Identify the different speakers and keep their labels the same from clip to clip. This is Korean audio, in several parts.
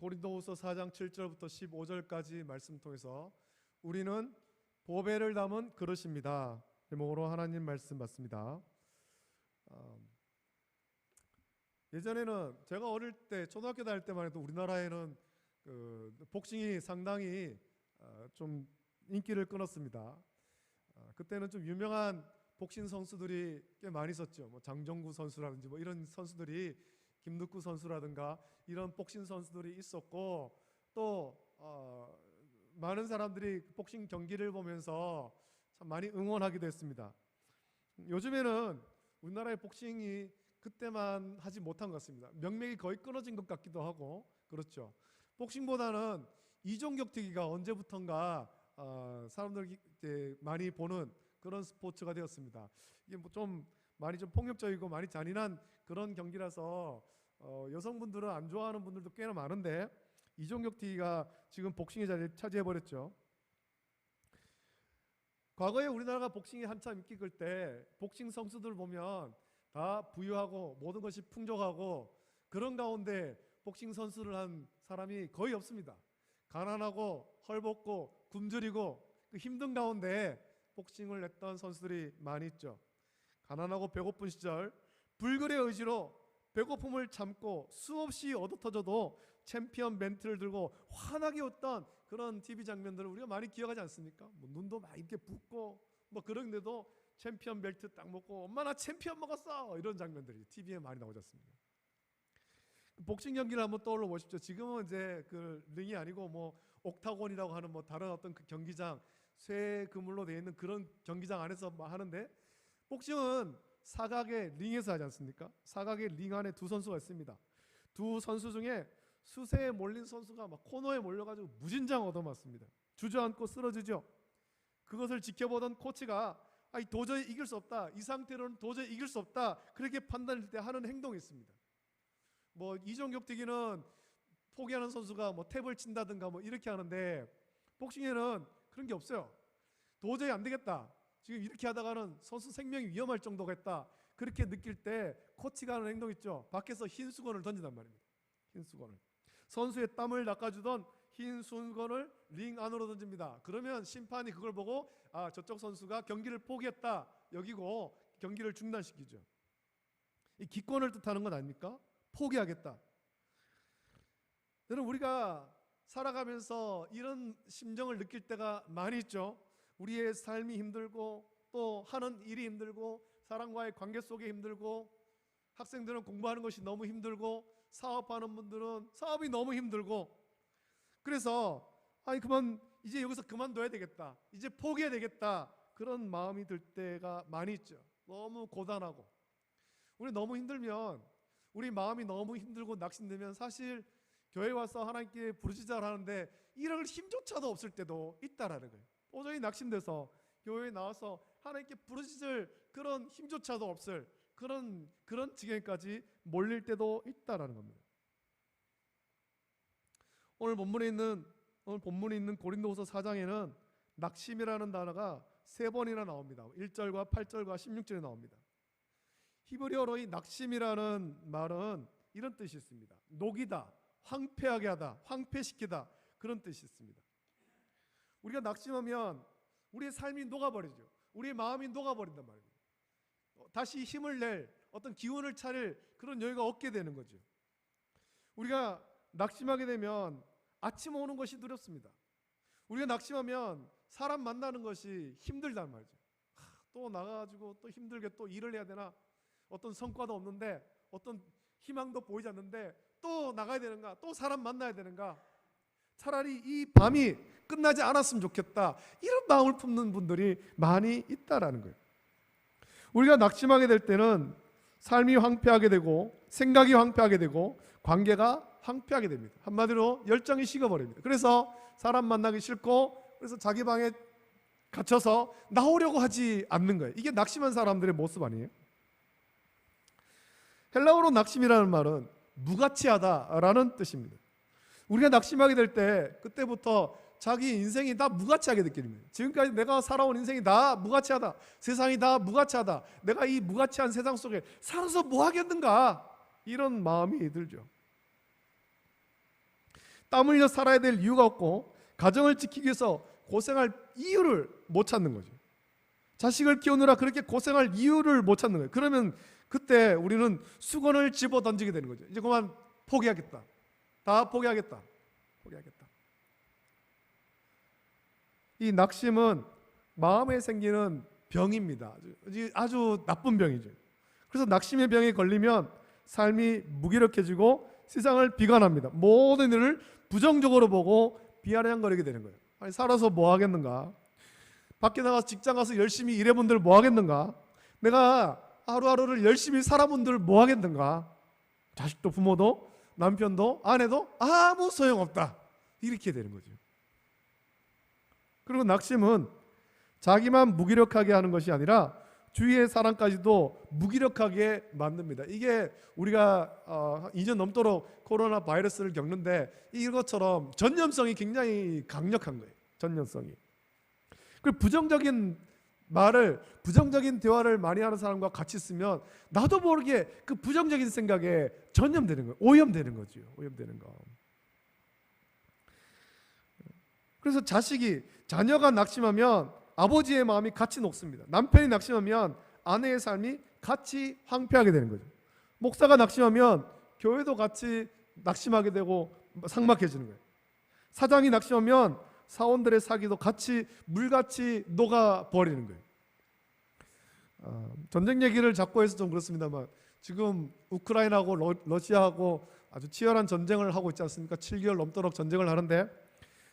Speaker 1: 고린도후서 4장 7절부터 15절까지 말씀 통해서 우리는 보배를 담은 그릇입니다 제목으로 하나님 말씀 받습니다. 예전에는 제가 어릴 때 초등학교 다닐 때만 해도 우리나라에는 복싱이 상당히 좀 인기를 끊었습니다. 그때는 좀 유명한 복싱 선수들이 꽤 많이 있었죠. 뭐 장정구 선수라든지 뭐 이런 선수들이, 김득구 선수라든가 이런 복싱 선수들이 있었고, 또 많은 사람들이 복싱 경기를 보면서 참 많이 응원하기도 했습니다. 요즘에는 우리나라의 복싱이 그때만 하지 못한 것 같습니다. 명맥이 거의 끊어진 것 같기도 하고 그렇죠. 복싱보다는 이종격 투기가 언제부턴가 사람들이 이제 많이 보는 그런 스포츠가 되었습니다. 이게 뭐 좀 많이 좀 폭력적이고 많이 잔인한 그런 경기라서 여성분들은 안 좋아하는 분들도 꽤나 많은데, 이종격 투기가 지금 복싱의 자리를 차지해 버렸죠. 과거에 우리나라가 복싱이 한참 인기 끌 때 복싱 선수들 보면 다 부유하고 모든 것이 풍족하고, 그런 가운데 복싱 선수를 한 사람이 거의 없습니다. 가난하고 헐벗고 굶주리고 그 힘든 가운데 복싱을 했던 선수들이 많이 있죠. 가난하고 배고픈 시절 불굴의 의지로 배고픔을 참고 수없이 얻어터져도 챔피언 멘트를 들고 환하게 웃던 그런 TV 장면들을 우리가 많이 기억하지 않습니까? 뭐 눈도 막 이렇게 붓고 뭐 그런데도 챔피언 벨트 딱 먹고 엄마 나 챔피언 먹었어, 이런 장면들이 TV에 많이 나오지 않습니까? 복싱 경기를 한번 떠올려 보십시오. 지금은 이제 그 링이 아니고 뭐 옥타곤이라고 하는 뭐 다른 어떤 그 경기장, 쇠 그물로 되어 있는 그런 경기장 안에서 뭐 하는데, 복싱은 사각의 링에서 하지 않습니까? 사각의 링 안에 두 선수가 있습니다. 두 선수 중에 수세에 몰린 선수가 막 코너에 몰려가지고 무진장 얻어맞습니다. 주저앉고 쓰러지죠. 그것을 지켜보던 코치가 도저히 이길 수 없다, 이 상태로는 도저히 이길 수 없다, 그렇게 판단할 때 하는 행동이 있습니다. 뭐 이종격 투기는 포기하는 선수가 뭐 탭을 친다든가 뭐 이렇게 하는데, 복싱에는 그런 게 없어요. 도저히 안 되겠다, 지금 이렇게 하다가는 선수 생명이 위험할 정도가 있다, 그렇게 느낄 때 코치가 하는 행동 있죠. 밖에서 흰 수건을 던진단 말입니다. 흰 수건을, 선수의 땀을 닦아주던 흰 수건을 링 안으로 던집니다. 그러면 심판이 그걸 보고 저쪽 선수가 경기를 포기했다 여기고 경기를 중단시키죠. 이 기권을 뜻하는 건 아닙니까? 포기하겠다. 여러분, 우리가 살아가면서 이런 심정을 느낄 때가 많이 있죠. 우리의 삶이 힘들고 또 하는 일이 힘들고 사람과의 관계 속에 힘들고, 학생들은 공부하는 것이 너무 힘들고 사업하는 분들은 사업이 너무 힘들고, 그래서 이제 여기서 그만둬야 되겠다, 이제 포기해야 되겠다, 그런 마음이 들 때가 많이 있죠. 너무 고단하고 우리 너무 힘들면, 우리 마음이 너무 힘들고 낙심되면 사실 교회 와서 하나님께 부르짖으라 하는데 이럴 힘조차도 없을 때도 있다라는 거예요. 도저히 낙심돼서 교회에 나와서 하나님께 부르짖을 그런 힘조차도 없을 그런 지경까지 몰릴 때도 있다라는 겁니다. 오늘 본문에 있는 고린도후서 4장에는 낙심이라는 단어가 3번이나 나옵니다. 1절과 8절과 16절에 나옵니다. 히브리어로 이 낙심이라는 말은 이런 뜻이 있습니다. 녹이다, 황폐하게 하다, 황폐시키다, 그런 뜻이 있습니다. 우리가 낙심하면 우리의 삶이 녹아버리죠. 우리의 마음이 녹아버린단 말입니다. 다시 힘을 낼 어떤 기운을 차릴 그런 여유가 없게 되는 거죠. 우리가 낙심하게 되면 아침 오는 것이 두렵습니다. 우리가 낙심하면 사람 만나는 것이 힘들단 말이죠. 또 나가가지고 또 힘들게 또 일을 해야 되나, 어떤 성과도 없는데 어떤 희망도 보이지 않는데 또 나가야 되는가, 또 사람 만나야 되는가, 차라리 이 밤이 끝나지 않았으면 좋겠다, 이런 마음을 품는 분들이 많이 있다라는 거예요. 우리가 낙심하게 될 때는 삶이 황폐하게 되고 생각이 황폐하게 되고 관계가 황폐하게 됩니다. 한마디로 열정이 식어버립니다. 그래서 사람 만나기 싫고, 그래서 자기 방에 갇혀서 나오려고 하지 않는 거예요. 이게 낙심한 사람들의 모습 아니에요? 헬라어로 낙심이라는 말은 무가치하다라는 뜻입니다. 우리가 낙심하게 될 때 그때부터 자기 인생이 다 무가치하게 느낍니다. 지금까지 내가 살아온 인생이 다 무가치하다, 세상이 다 무가치하다, 내가 이 무가치한 세상 속에 살아서 뭐 하겠는가, 이런 마음이 들죠. 땀 흘려 살아야 될 이유가 없고 가정을 지키기 위해서 고생할 이유를 못 찾는 거죠. 자식을 키우느라 그렇게 고생할 이유를 못 찾는 거예요. 그러면 그때 우리는 수건을 집어 던지게 되는 거죠. 이제 그만 포기하겠다. 다 포기하겠다. 이 낙심은 마음에 생기는 병입니다. 아주 나쁜 병이죠. 그래서 낙심의 병에 걸리면 삶이 무기력해지고 세상을 비관합니다. 모든 일을 부정적으로 보고 비아냥거리게 되는 거예요. 아니, 살아서 뭐 하겠는가? 밖에 나가서 직장 가서 열심히 일해본들 뭐 하겠는가? 내가 하루하루를 열심히 살아본들 뭐 하겠는가? 자식도 부모도 남편도 아내도 아무 소용없다. 이렇게 되는 거죠. 그리고 낙심은 자기만 무기력하게 하는 것이 아니라 주위의 사람까지도 무기력하게 만듭니다. 이게 우리가 2년 넘도록 코로나 바이러스를 겪는데 이것처럼 전염성이 굉장히 강력한 거예요. 전염성이. 그리고 부정적인 대화를 많이 하는 사람과 같이 있으면 나도 모르게 그 부정적인 생각에 전염되는 거예요. 오염되는 거죠. 오염되는 거. 그래서 자녀가 낙심하면 아버지의 마음이 같이 녹습니다. 남편이 낙심하면 아내의 삶이 같이 황폐하게 되는 거죠. 목사가 낙심하면 교회도 같이 낙심하게 되고 삭막해지는 거예요. 사장이 낙심하면 사원들의 사기도 같이 물같이 녹아버리는 거예요. 전쟁 얘기를 자꾸 해서 좀 그렇습니다만 지금 우크라이나하고 러시아하고 아주 치열한 전쟁을 하고 있지 않습니까? 7개월 넘도록 전쟁을 하는데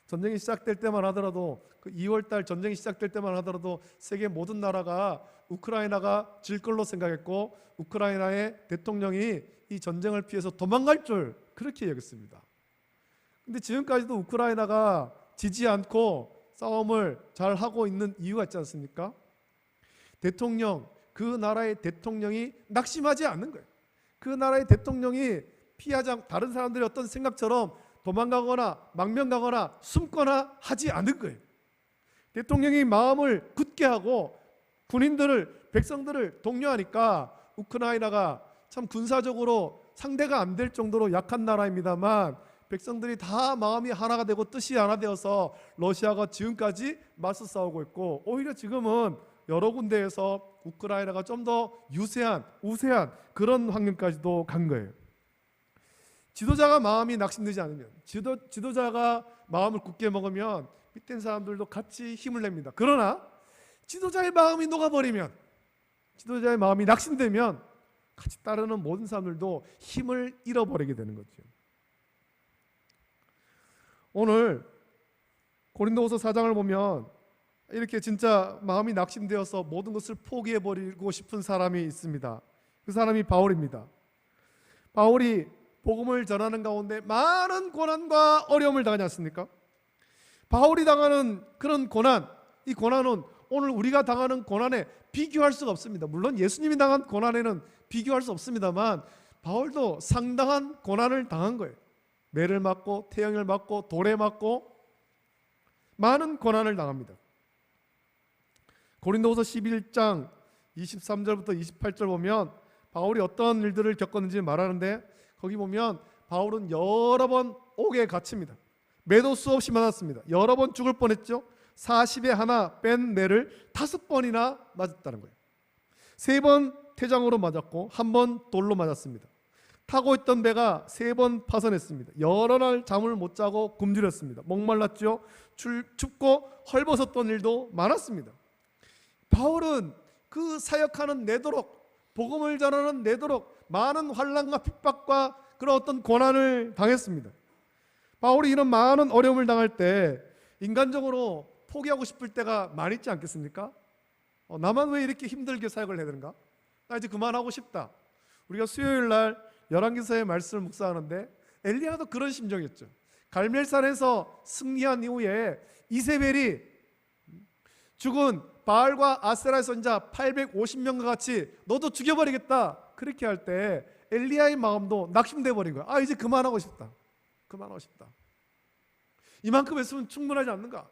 Speaker 1: 전쟁이 시작될 때만 하더라도 그 2월달 전쟁이 시작될 때만 하더라도 세계 모든 나라가 우크라이나가 질 걸로 생각했고 우크라이나의 대통령이 이 전쟁을 피해서 도망갈 줄 그렇게 여겼습니다. 근데 지금까지도 우크라이나가 지지 않고 싸움을 잘 하고 있는 이유가 있지 않습니까? 그 나라의 대통령이 낙심하지 않는 거예요. 그 나라의 대통령이 다른 사람들의 어떤 생각처럼 도망가거나 망명가거나 숨거나 하지 않은 거예요. 대통령이 마음을 굳게 하고 백성들을 독려하니까 우크라이나가 참 군사적으로 상대가 안 될 정도로 약한 나라입니다만 백성들이 다 마음이 하나가 되고 뜻이 하나 되어서 러시아가 지금까지 맞서 싸우고 있고 오히려 지금은 여러 군데에서 우크라이나가 좀 더 우세한 그런 환경까지도 간 거예요. 지도자가 마음이 낙심되지 않으면 지도자가 마음을 굳게 먹으면 밑에 사람들도 같이 힘을 냅니다. 그러나 지도자의 마음이 녹아버리면 지도자의 마음이 낙심되면 같이 따르는 모든 사람들도 힘을 잃어버리게 되는 거죠. 오늘 고린도후서 4장을 보면 이렇게 진짜 마음이 낙심되어서 모든 것을 포기해버리고 싶은 사람이 있습니다. 그 사람이 바울입니다. 바울이 복음을 전하는 가운데 많은 고난과 어려움을 당하지 않습니까? 바울이 당하는 그런 고난, 이 고난은 오늘 우리가 당하는 고난에 비교할 수가 없습니다. 물론 예수님이 당한 고난에는 비교할 수 없습니다만 바울도 상당한 고난을 당한 거예요. 매를 맞고 태형을 맞고 돌에 맞고 많은 고난을 당합니다. 고린도후서 11장 23절부터 28절 보면 바울이 어떤 일들을 겪었는지 말하는데 거기 보면 바울은 여러 번 옥에 갇힙니다. 매도 수없이 맞았습니다. 여러 번 죽을 뻔했죠. 40에 하나 뺀 매를 5번이나 맞았다는 거예요. 3번 태장으로 맞았고 1번 돌로 맞았습니다. 타고 있던 배가 3번 파선했습니다. 여러 날 잠을 못 자고 굶주렸습니다. 목말랐죠. 춥고 헐벗었던 일도 많았습니다. 바울은 그 사역하는 내도록 복음을 전하는 내도록 많은 환난과 핍박과 그런 어떤 고난을 당했습니다. 바울이 이런 많은 어려움을 당할 때 인간적으로 포기하고 싶을 때가 많이 있지 않겠습니까? 나만 왜 이렇게 힘들게 사역을 해야 되는가? 나 이제 그만하고 싶다. 우리가 수요일 날 열왕기서의 말씀을 묵상하는데 엘리야도 그런 심정이었죠. 갈멜산에서 승리한 이후에 이세벨이 죽은 바알과 아세라의 선자 850명과 같이 너도 죽여버리겠다 그렇게 할 때 엘리야의 마음도 낙심돼 버린 거야. 이제 그만하고 싶다. 이만큼 했으면 충분하지 않는가?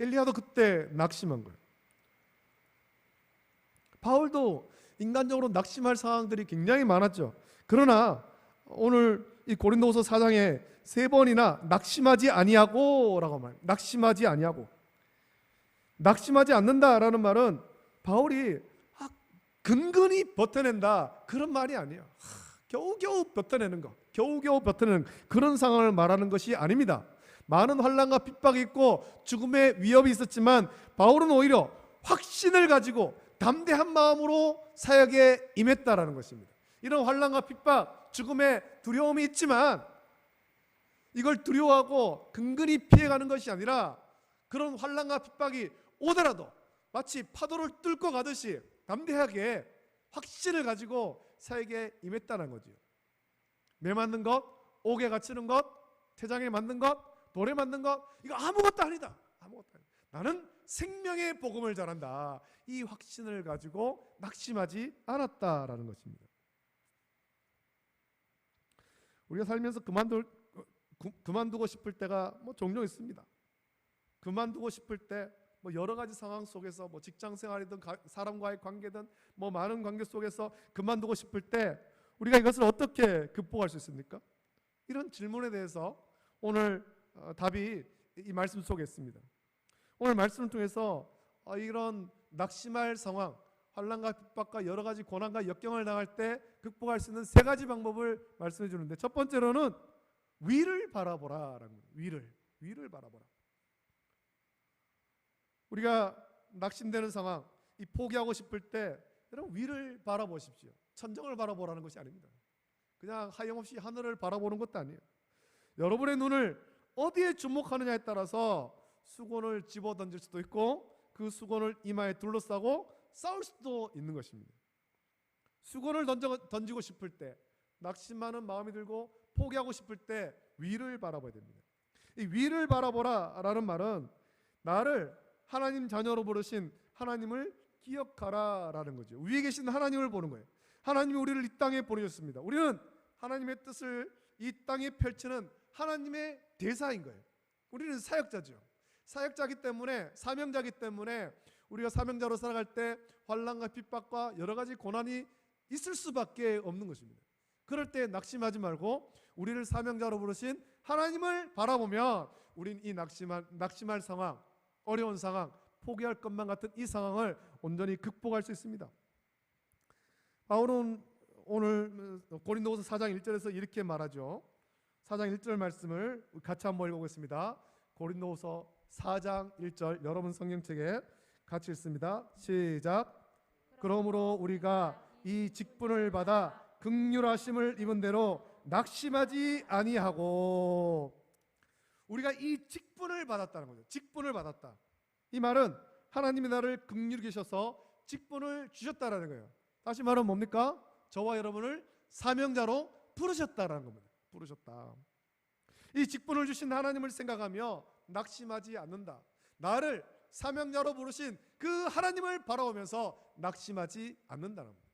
Speaker 1: 엘리야도 그때 낙심한 거예요. 바울도 인간적으로 낙심할 상황들이 굉장히 많았죠. 그러나 오늘 이 고린도후서 4장에 3번이나 낙심하지 아니하고라고 말해요. 낙심하지 아니하고. 낙심하지 않는다라는 말은 바울이 근근히 버텨낸다 그런 말이 아니에요. 겨우겨우 버텨내는 거, 겨우겨우 버텨내는 그런 상황을 말하는 것이 아닙니다. 많은 환난과 핍박이 있고 죽음의 위협이 있었지만 바울은 오히려 확신을 가지고 담대한 마음으로 사역에 임했다라는 것입니다. 이런 환난과 핍박, 죽음의 두려움이 있지만 이걸 두려워하고 근근히 피해가는 것이 아니라 그런 환난과 핍박이 오더라도 마치 파도를 뚫고 가듯이 담대하게 확신을 가지고 사역에 임했다는 거죠. 매 맞는 것, 옥에 갇히는 것, 태장에 맞는 것, 돌에 맞는 것, 이거 아무것도 아니다. 아무것도 아니다. 나는 생명의 복음을 전한다. 이 확신을 가지고 낙심하지 않았다라는 것입니다. 우리가 살면서 그만두고 싶을 때가 종종 있습니다. 그만두고 싶을 때 여러 가지 상황 속에서 직장 생활이든 사람과의 관계든 많은 관계 속에서 그만두고 싶을 때 우리가 이것을 어떻게 극복할 수 있습니까? 이런 질문에 대해서 오늘 답이 이 말씀 속에 있습니다. 오늘 말씀을 통해서 이런 낙심할 상황, 환난과 핍박과 여러 가지 고난과 역경을 당할 때 극복할 수 있는 3가지 방법을 말씀해 주는데, 첫 번째로는 위를 바라보라라는 거예요. 위를 바라보라. 우리가 낙심되는 상황, 이 포기하고 싶을 때 여러분 위를 바라보십시오. 천정을 바라보라는 것이 아닙니다. 그냥 하염없이 하늘을 바라보는 것도 아니에요. 여러분의 눈을 어디에 주목하느냐에 따라서 수건을 집어던질 수도 있고 그 수건을 이마에 둘러싸고 싸울 수도 있는 것입니다. 수건을 던지고 싶을 때, 낙심하는 마음이 들고 포기하고 싶을 때 위를 바라봐야 됩니다. 이 위를 바라보라라는 말은 나를 하나님 자녀로 부르신 하나님을 기억하라라는 거죠. 위에 계신 하나님을 보는 거예요. 하나님이 우리를 이 땅에 보내셨습니다. 우리는 하나님의 뜻을 이 땅에 펼치는 하나님의 대사인 거예요. 우리는 사역자죠. 사역자기 때문에, 사명자기 때문에 우리가 사명자로 살아갈 때 환난과 핍박과 여러 가지 고난이 있을 수밖에 없는 것입니다. 그럴 때 낙심하지 말고 우리를 사명자로 부르신 하나님을 바라보면 우린 이 낙심할 상황, 어려운 상황, 포기할 것만 같은 이 상황을 온전히 극복할 수 있습니다. 바울은 오늘 고린도후서 4장 1절에서 이렇게 말하죠. 4장 1절 말씀을 같이 한번 읽어보겠습니다. 고린도후서 4장 1절, 여러분 성경책에 같이 읽습니다. 시작. 그러므로 우리가 이 직분을 받아 긍휼하심을 입은 대로 낙심하지 아니하고, 우리가 이 직분을 받았다는 거죠. 직분을 받았다. 이 말은 하나님이 나를 긍휼히 계셔서 직분을 주셨다라는 거예요. 다시 말하면 뭡니까? 저와 여러분을 사명자로 부르셨다라는 겁니다. 부르셨다. 이 직분을 주신 하나님을 생각하며 낙심하지 않는다. 나를 사명자로 부르신 그 하나님을 바라보면서 낙심하지 않는다는 겁니다.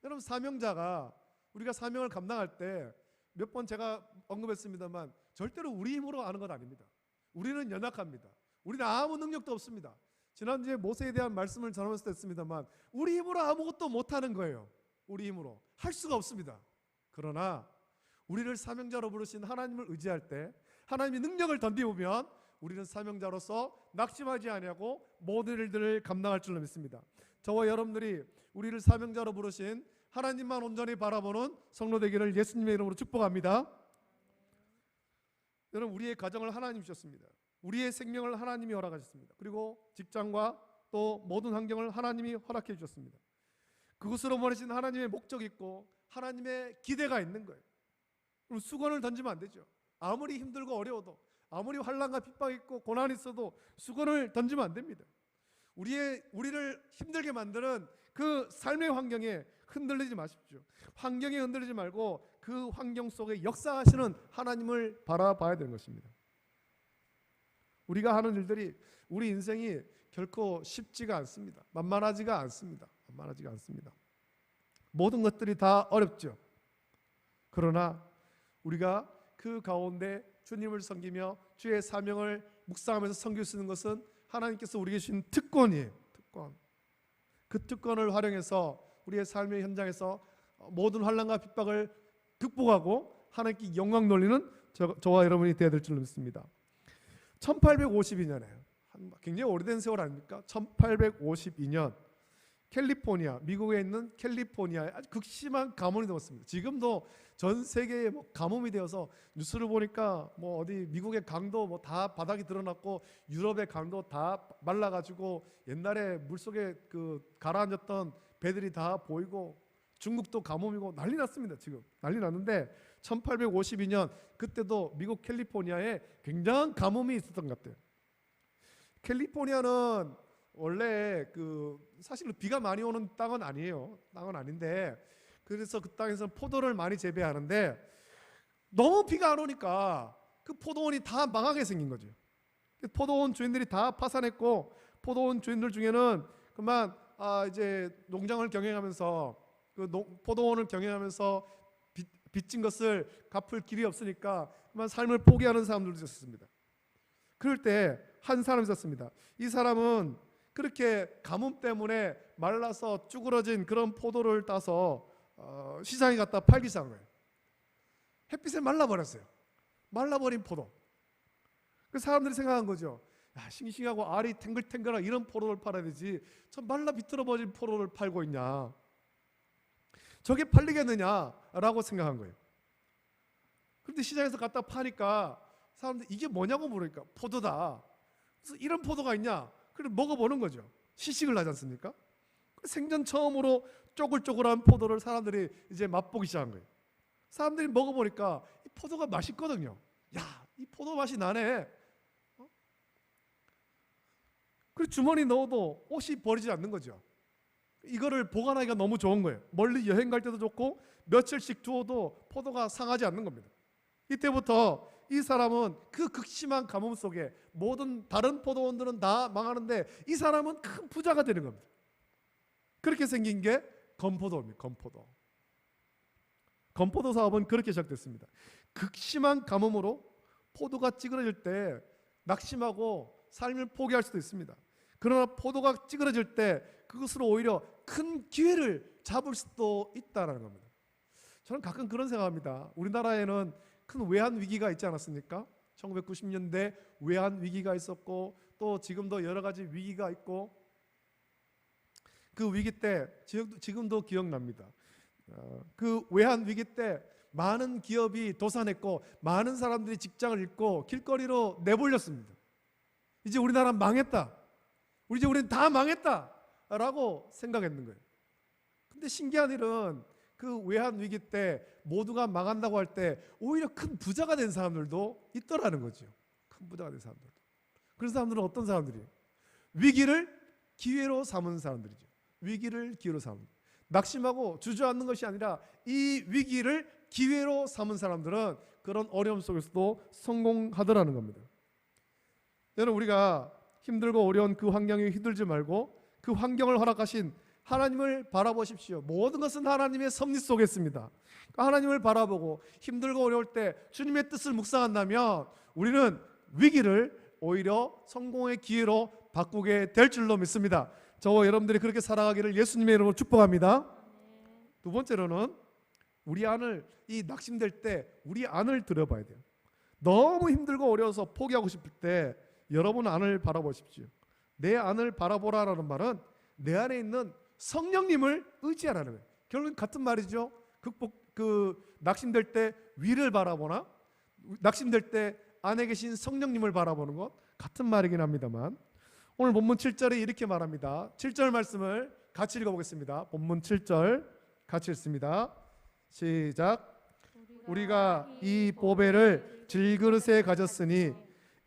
Speaker 1: 여러분, 사명자가 우리가 사명을 감당할 때 몇 번 제가 언급했습니다만 절대로 우리 힘으로 하는 건 아닙니다. 우리는 연약합니다. 우리는 아무 능력도 없습니다. 지난주에 모세에 대한 말씀을 전하면서 했습니다만 우리 힘으로 아무것도 못하는 거예요. 우리 힘으로 할 수가 없습니다. 그러나 우리를 사명자로 부르신 하나님을 의지할 때, 하나님이 능력을 던져보면 우리는 사명자로서 낙심하지 아니하고 모든 일들을 감당할 줄로 믿습니다. 저와 여러분들이 우리를 사명자로 부르신 하나님만 온전히 바라보는 성도 되기를 예수님의 이름으로 축복합니다. 여러분, 우리의 가정을 하나님 주셨습니다. 우리의 생명을 하나님이 허락하셨습니다. 그리고 직장과 또 모든 환경을 하나님이 허락해 주셨습니다. 그것으로 보내신 하나님의 목적이 있고 하나님의 기대가 있는 거예요. 그럼 수건을 던지면 안 되죠. 아무리 힘들고 어려워도, 아무리 환난과 핍박이 있고 고난이 있어도 수건을 던지면 안 됩니다. 우리를 힘들게 만드는 그 삶의 환경에 흔들리지 마십시오. 환경에 흔들리지 말고 그 환경 속에 역사하시는 하나님을 바라봐야 되는 것입니다. 우리가 하는 일들이, 우리 인생이 결코 쉽지가 않습니다. 만만하지가 않습니다. 모든 것들이 다 어렵죠. 그러나 우리가 그 가운데 주님을 섬기며 주의 사명을 묵상하면서 섬길 수 있는 것은 하나님께서 우리에게 주신 특권이에요. 특권. 그 특권을 활용해서 우리의 삶의 현장에서 모든 환난과 핍박을 극복하고 하나님께 영광 돌리는 저와 여러분이 되어야 될 줄로 믿습니다. 1852년에 굉장히 오래된 세월 아닙니까? 1852년 캘리포니아, 미국에 있는 캘리포니아에 아주 극심한 가뭄이 되었습니다. 지금도 전 세계에 가뭄이 되어서 뉴스를 보니까 어디 미국의 강도 다 바닥이 드러났고 유럽의 강도 다 말라가지고 옛날에 물속에 가라앉았던 배들이 다 보이고 중국도 가뭄이고 난리 났습니다. 지금 난리 났는데 1852년 그때도 미국 캘리포니아에 굉장한 가뭄이 있었던 것 같아요. 캘리포니아는 원래 사실은 비가 많이 오는 땅은 아니에요. 땅은 아닌데 그래서 그 땅에서는 포도를 많이 재배하는데 너무 비가 안 오니까 그 포도원이 다 망하게 생긴 거죠. 포도원 주인들이 다 파산했고 포도원 주인들 중에는 그만 이제 농장을 경영하면서 포도원을 경영하면서 빚진 것을 갚을 길이 없으니까 그만 삶을 포기하는 사람들도 있었습니다. 그럴 때 한 사람이 있었습니다. 이 사람은 그렇게 가뭄 때문에 말라서 쭈그러진 그런 포도를 따서 시장에 갖다 팔기 시작한 거예요. 햇빛에 말라버렸어요. 말라버린 포도. 그 사람들이 생각한 거죠. 야, 싱싱하고 알이 탱글탱글한 이런 포도를 팔아야 되지 저 말라 비틀어버린 포도를 팔고 있냐, 저게 팔리겠느냐라고 생각한 거예요. 그런데 시장에서 갖다 파니까 사람들이 이게 뭐냐고 물으니까 포도다. 그래서 이런 포도가 있냐? 그래 먹어보는 거죠. 시식을 하지 않습니까? 생전 처음으로 쪼글쪼글한 포도를 사람들이 이제 맛보기 시작한 거예요. 사람들이 먹어보니까 이 포도가 맛있거든요. 야, 이 포도 맛이 나네. 그리고 주머니 넣어도 옷이 버리지 않는 거죠. 이거를 보관하기가 너무 좋은 거예요. 멀리 여행 갈 때도 좋고 며칠씩 두어도 포도가 상하지 않는 겁니다. 이때부터 이 사람은 그 극심한 가뭄 속에 모든 다른 포도원들은 다 망하는데 이 사람은 큰 부자가 되는 겁니다. 그렇게 생긴 게 건포도입니다. 건포도 사업은 그렇게 시작됐습니다. 극심한 가뭄으로 포도가 찌그러질 때 낙심하고 삶을 포기할 수도 있습니다. 그러나 포도가 찌그러질 때 그것으로 오히려 큰 기회를 잡을 수도 있다는 겁니다. 저는 가끔 그런 생각합니다. 우리나라에는 큰 외환 위기가 있지 않았습니까? 1990년대 외환 위기가 있었고 또 지금도 여러 가지 위기가 있고 그 위기 때 지금도 기억납니다. 그 외환 위기 때 많은 기업이 도산했고 많은 사람들이 직장을 잃고 길거리로 내몰렸습니다. 이제 우리나라 망했다. 우리는 다 망했다라고 생각했는 거예요. 근데 신기한 일은 그 외환 위기 때 모두가 망한다고 할 때 오히려 큰 부자가 된 사람들도 있더라는 거죠. 큰 부자가 된 사람들도. 그런 사람들은 어떤 사람들이에요? 위기를 기회로 삼은 사람들이죠. 위기를 기회로 삼은. 낙심하고 주저앉는 것이 아니라 이 위기를 기회로 삼은 사람들은 그런 어려움 속에서도 성공하더라는 겁니다. 여러분, 우리가 힘들고 어려운 그 환경에 휘둘지 말고 그 환경을 허락하신 하나님을 바라보십시오. 모든 것은 하나님의 섭리 속에 있습니다. 하나님을 바라보고 힘들고 어려울 때 주님의 뜻을 묵상한다면 우리는 위기를 오히려 성공의 기회로 바꾸게 될 줄로 믿습니다. 저와 여러분들이 그렇게 살아가기를 예수님의 이름으로 축복합니다. 두 번째로는 우리 안을 낙심될 때 우리 안을 들여봐야 돼요. 너무 힘들고 어려워서 포기하고 싶을 때 여러분 안을 바라보십시오. 내 안을 바라보라라는 말은 내 안에 있는 성령님을 의지하라는 거예요. 결국은 같은 말이죠. 낙심될 때 위를 바라보나 낙심될 때 안에 계신 성령님을 바라보는 것 같은 말이긴 합니다만 오늘 본문 7절에 이렇게 말합니다. 7절 말씀을 같이 읽어보겠습니다. 본문 7절 같이 읽습니다. 시작. 우리가 이 보배를 질그릇에 가졌으니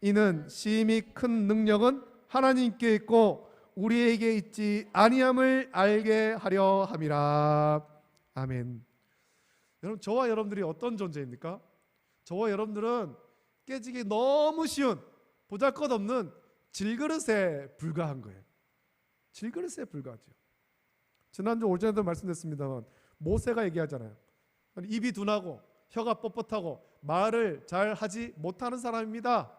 Speaker 1: 이는 심히 큰 능력은 하나님께 있고 우리에게 있지 아니함을 알게 하려 함이라. 아멘. 여러분, 저와 여러분들이 어떤 존재입니까? 저와 여러분들은 깨지기 너무 쉬운 보잘것없는 질그릇에 불과한 거예요. 질그릇에 불과하죠. 지난주 오전에도 말씀드렸습니다만 모세가 얘기하잖아요. 입이 둔하고 혀가 뻣뻣하고 말을 잘 하지 못하는 사람입니다.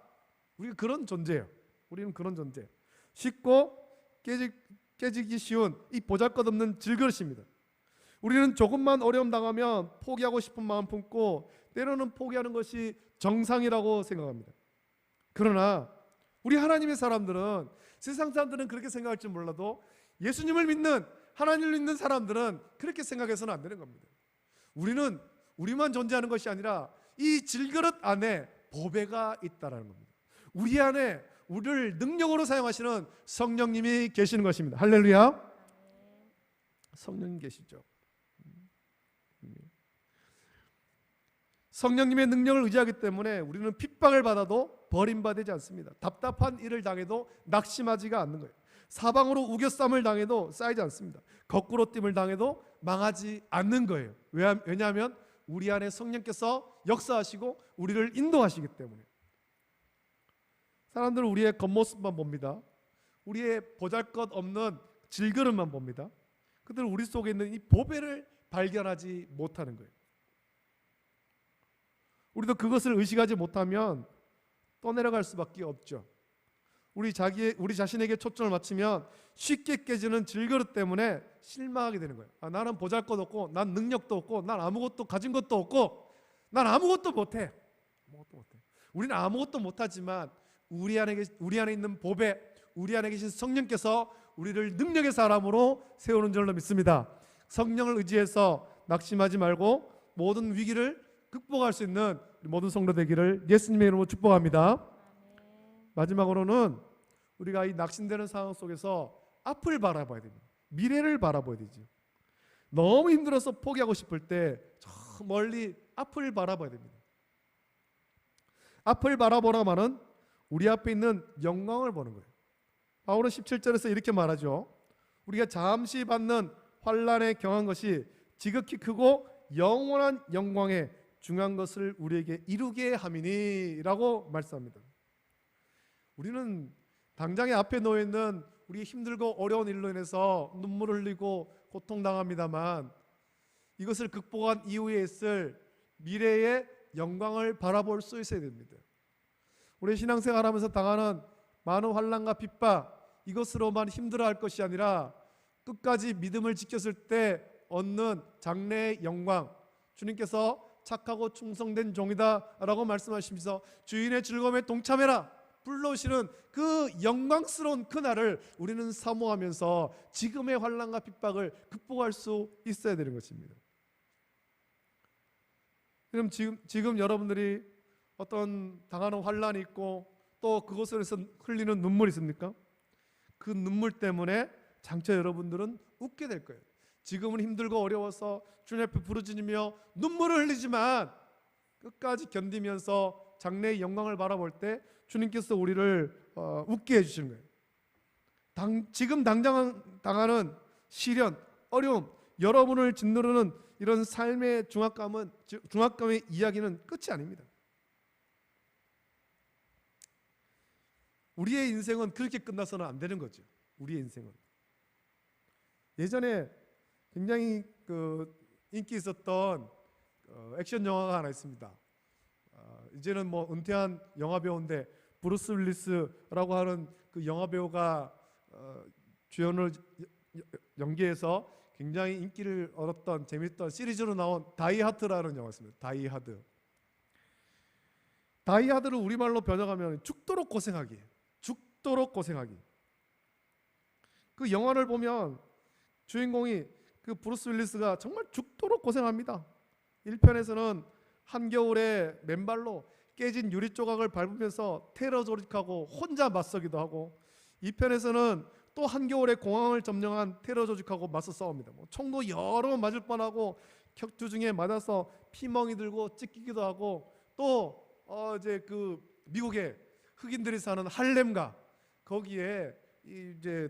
Speaker 1: 우리가 그런 존재예요. 우리는 그런 존재. 쉽고 깨지기 쉬운 이 보잘것없는 질그릇입니다. 우리는 조금만 어려움 당하면 포기하고 싶은 마음 품고 때로는 포기하는 것이 정상이라고 생각합니다. 그러나 우리 하나님의 사람들은, 세상 사람들은 그렇게 생각할지 몰라도 예수님을 믿는, 하나님을 믿는 사람들은 그렇게 생각해서는 안 되는 겁니다. 우리는 우리만 존재하는 것이 아니라 이 질그릇 안에 보배가 있다는 겁니다. 우리 안에 우리를 능력으로 사용하시는 성령님이 계시는 것입니다. 할렐루야. 성령님 계시죠. 성령님의 능력을 의지하기 때문에 우리는 핍박을 받아도 버림받지 않습니다. 답답한 일을 당해도 낙심하지가 않는 거예요. 사방으로 우겨쌈을 당해도 쌓이지 않습니다. 거꾸로 뜸을 당해도 망하지 않는 거예요. 왜냐하면 우리 안에 성령께서 역사하시고 우리를 인도하시기 때문에. 사람들은 우리의 겉모습만 봅니다. 우리의 보잘것없는 질그릇만 봅니다. 그들은 우리 속에 있는 이 보배를 발견하지 못하는 거예요. 우리도 그것을 의식하지 못하면 떠내려갈 수밖에 없죠. 우리 자신에게 초점을 맞추면 쉽게 깨지는 질그릇 때문에 실망하게 되는 거예요. 나는 보잘것없고, 난 능력도 없고, 난 아무것도 가진 것도 없고, 난 아무것도 못해. 우리는 아무것도 못하지만 우리 안에 있는 보배, 우리 안에 계신 성령께서 우리를 능력의 사람으로 세우는 줄로 믿습니다. 성령을 의지해서 낙심하지 말고 모든 위기를 극복할 수 있는 모든 성도 되기를 예수님의 이름으로 축복합니다. 마지막으로는 우리가 이 낙심되는 상황 속에서 앞을 바라봐야 됩니다. 미래를 바라봐야 되죠. 너무 힘들어서 포기하고 싶을 때 저 멀리 앞을 바라봐야 됩니다. 앞을 바라보라 말은 우리 앞에 있는 영광을 보는 거예요. 바울은 17절에서 이렇게 말하죠. 우리가 잠시 받는 환난에 경한 것이 지극히 크고 영원한 영광에 중요한 것을 우리에게 이루게 함이니 라고 말씀합니다. 우리는 당장에 앞에 놓여있는 우리 힘들고 어려운 일로 인해서 눈물을 흘리고 고통당합니다만 이것을 극복한 이후에 있을 미래의 영광을 바라볼 수 있어야 됩니다. 우리 신앙생활하면서 당하는 많은 환난과 핍박, 이것으로만 힘들어할 것이 아니라 끝까지 믿음을 지켰을 때 얻는 장래의 영광, 주님께서 착하고 충성된 종이다 라고 말씀하시면서 주인의 즐거움에 동참해라 불러오시는 그 영광스러운 그날을 우리는 사모하면서 지금의 환난과 핍박을 극복할 수 있어야 되는 것입니다. 그럼 지금 여러분들이 어떤 당하는 환난이 있고 또 그것에서 흘리는 눈물이 있습니까? 그 눈물 때문에 장차 여러분들은 웃게 될 거예요. 지금은 힘들고 어려워서 주님 앞에 부르짖으며 눈물을 흘리지만 끝까지 견디면서 장래의 영광을 바라볼 때 주님께서 우리를 웃게 해주시는 거예요. 지금 당장 당하는 시련, 어려움, 여러분을 짓누르는 이런 삶의 중압감의 이야기는 끝이 아닙니다. 우리의 인생은 그렇게 끝나서는 안 되는 거죠. 우리의 인생은. 예전에 굉장히 인기 있었던 액션 영화가 하나 있습니다. 이제는 뭐 은퇴한 영화 배우인데 브루스 윌리스라고 하는 그 영화 배우가 주연을 연기해서 굉장히 인기를 얻었던 재밌던 시리즈로 나온 다이하드라는 영화였습니다. 다이하드를 우리말로 번역하면 죽도록 고생하기. 죽도록 고생하기. 그 영화를 보면 주인공이 그 브루스 윌리스가 정말 죽도록 고생합니다. 1편에서는 한겨울에 맨발로 깨진 유리 조각을 밟으면서 테러 조직하고 혼자 맞서기도 하고 2편에서는 또 한겨울에 공항을 점령한 테러 조직하고 맞서 싸웁니다. 총도 여러 번 맞을 뻔하고 격투 중에 맞아서 피멍이 들고 찢기기도 하고 또 이제 그 미국의 흑인들이 사는 할렘가 거기에 이제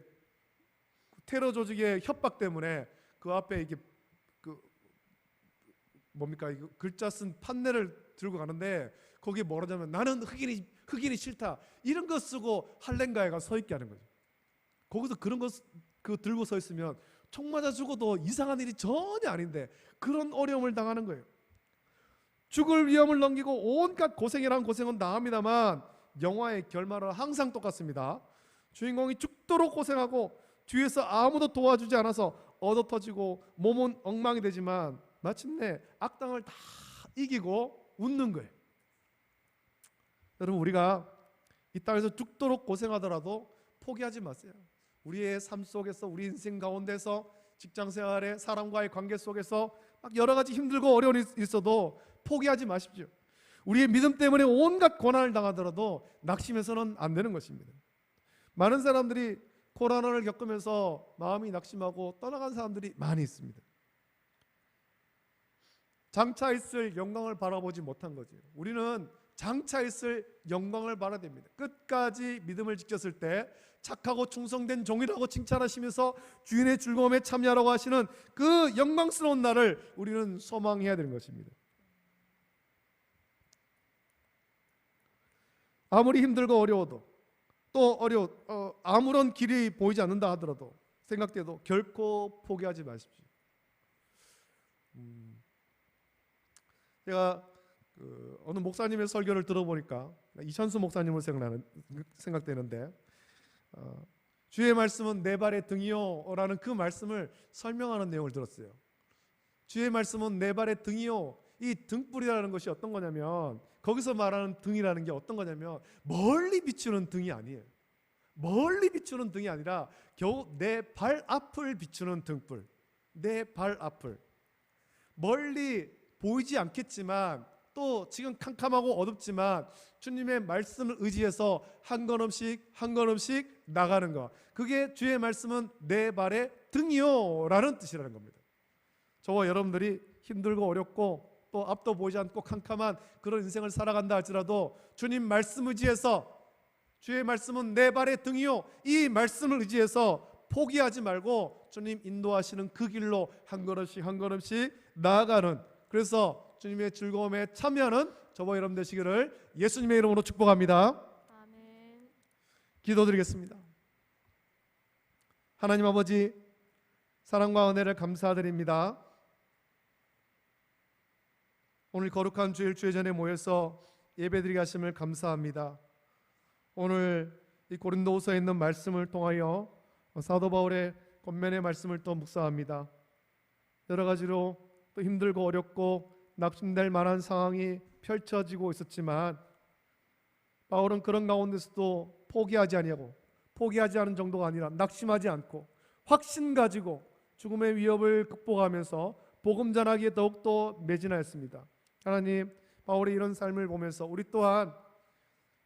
Speaker 1: 테러 조직의 협박 때문에 그 앞에 이게 뭡니까 이거 글자 쓴 판넬을 들고 가는데 거기에 뭐라냐면 나는 흑인이 싫다 이런 거 쓰고 할렘가에가 서 있게 하는 거죠. 거기서 그런 거 들고 서 있으면 총 맞아 죽어도 이상한 일이 전혀 아닌데 그런 어려움을 당하는 거예요. 죽을 위험을 넘기고 온갖 고생이란 고생은 당합니다만 영화의 결말은 항상 똑같습니다. 주인공이 죽도록 고생하고 뒤에서 아무도 도와주지 않아서 얻어터지고 몸은 엉망이 되지만 마침내 악당을 다 이기고 웃는 거예요. 여러분, 우리가 이 땅에서 죽도록 고생하더라도 포기하지 마세요. 우리의 삶 속에서, 우리 인생 가운데서, 직장 생활에, 사람과의 관계 속에서 막 여러 가지 힘들고 어려움이 있어도 포기하지 마십시오. 우리의 믿음 때문에 온갖 고난을 당하더라도 낙심해서는 안 되는 것입니다. 많은 사람들이 코로나를 겪으면서 마음이 낙심하고 떠나간 사람들이 많이 있습니다. 장차 있을 영광을 바라보지 못한 거죠. 우리는 장차 있을 영광을 바라야 됩니다. 끝까지 믿음을 지켰을 때 착하고 충성된 종이라고 칭찬하시면서 주인의 즐거움에 참여하라고 하시는 그 영광스러운 날을 우리는 소망해야 되는 것입니다. 아무리 힘들고 어려워도, 또 아무런 길이 보이지 않는다 하더라도, 생각돼도 결코 포기하지 마십시오. 제가 어느 목사님의 설교를 들어보니까 이천수 목사님을 생각되는데, 주의 말씀은 내 발의 등이요 라는 그 말씀을 설명하는 내용을 들었어요. 주의 말씀은 내 발의 등이요. 이 등불이라는 것이 어떤 거냐면, 거기서 말하는 등이라는 게 어떤 거냐면 멀리 비추는 등이 아니에요. 멀리 비추는 등이 아니라 겨우 내 발 앞을 비추는 등불. 내 발 앞을. 멀리 보이지 않겠지만, 또 지금 캄캄하고 어둡지만 주님의 말씀을 의지해서 한 걸음씩 한 걸음씩 나가는 것, 그게 주의 말씀은 내 발의 등이요 라는 뜻이라는 겁니다. 저와 여러분들이 힘들고 어렵고 또 앞도 보이지 않고 캄캄한 그런 인생을 살아간다 할지라도 주님 말씀 의지해서, 주의 말씀은 내 발의 등이요, 이 말씀을 의지해서 포기하지 말고 주님 인도하시는 그 길로 한 걸음씩 한 걸음씩 나아가는, 그래서 주님의 즐거움에 참여하는 저와 여러분 되시기를 예수님의 이름으로 축복합니다.
Speaker 2: 아멘.
Speaker 1: 기도드리겠습니다. 하나님 아버지, 사랑과 은혜를 감사드립니다. 오늘 거룩한 주일 주회전에 모여서 예배드리게 하심을 감사합니다. 오늘 이 고린도후서에 있는 말씀을 통하여 사도 바울의 권면의 말씀을 또 묵상합니다. 여러 가지로 또 힘들고 어렵고 낙심될 만한 상황이 펼쳐지고 있었지만 바울은 그런 가운데서도 포기하지 아니하고, 포기하지 않은 정도가 아니라 낙심하지 않고 확신 가지고 죽음의 위협을 극복하면서 복음 전하기에 더욱더 매진하였습니다. 하나님, 바울의 이런 삶을 보면서 우리 또한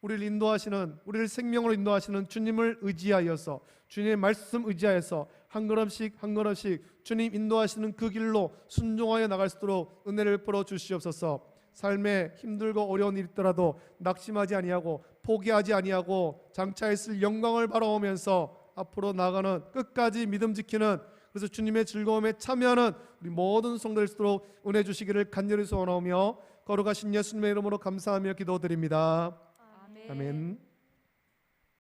Speaker 1: 우리를 인도하시는, 우리를 생명으로 인도하시는 주님을 의지하여서, 주님의 말씀 의지하여서 한 걸음씩 한 걸음씩 주님 인도하시는 그 길로 순종하여 나갈 수 있도록 은혜를 풀어 주시옵소서. 삶에 힘들고 어려운 일이 있더라도 낙심하지 아니하고 포기하지 아니하고 장차 있을 영광을 바라보면서 앞으로 나가는, 끝까지 믿음 지키는, 그래서 주님의 즐거움에 참여하는 우리 모든 성도들 수 있도록 은혜 주시기를 간절히 소원하며 거룩하신 예수님의 이름으로 감사하며 기도드립니다. 아멘.